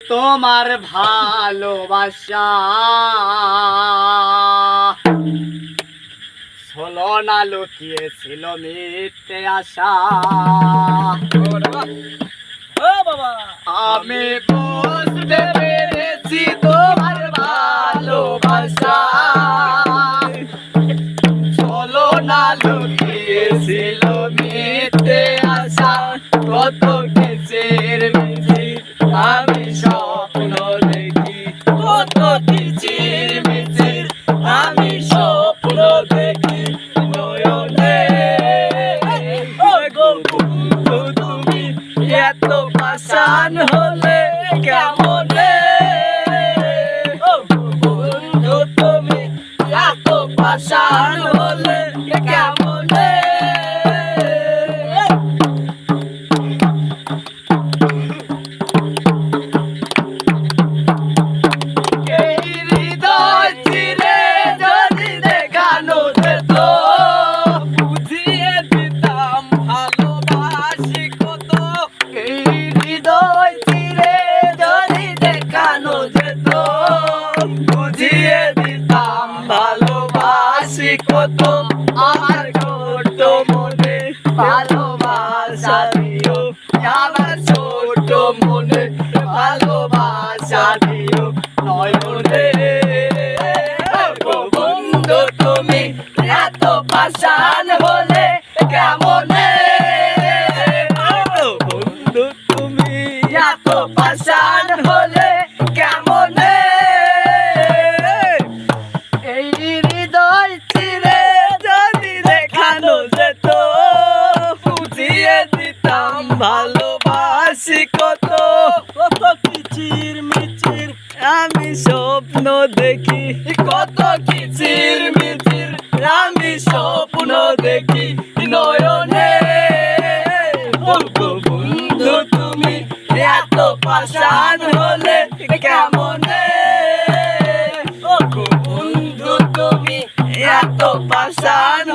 তোমার ভালোবাসা ষোলো না লুকিয়েছিল মিথ্যে আশা। আমি বুঝতে পেরেছি তোমার ভালোবাসা ষোলো না লুকিয়েছিল মিথ্যে আশা। কত কিসের মিছিল আমি স্বপ্ন দেখি, কত কিসের মিছিল আমি স্বপ্ন দেখি নয়নে। বন্ধু তুমি এত পাষাণ হলে কেমনে, বন্ধু তুমি এত পাষাণ হলে কেমনে। কত আমার ছোট মনে ভালোবাসা দিও, আমার ছোট মনে ভালোবাসা দিও নয়নে। বন্ধু তুমি এত পাষাণ হলে কেমনে, বন্ধু তুমি এত পাষাণ হলে কেমনে। এই হৃদয় চিরে যদি দেখানো যেত বুঝিয়ে দিতাম ভালোবাসি কত। কত কিচির মিচির আমি স্বপ্ন দেখি, কত কিচির মিচির আমি স্বপ্ন দেখি নয়নে। বন্ধু তুমি এত পাষাণ হলে কেমনে, বন্ধু তুমি এত পাষাণ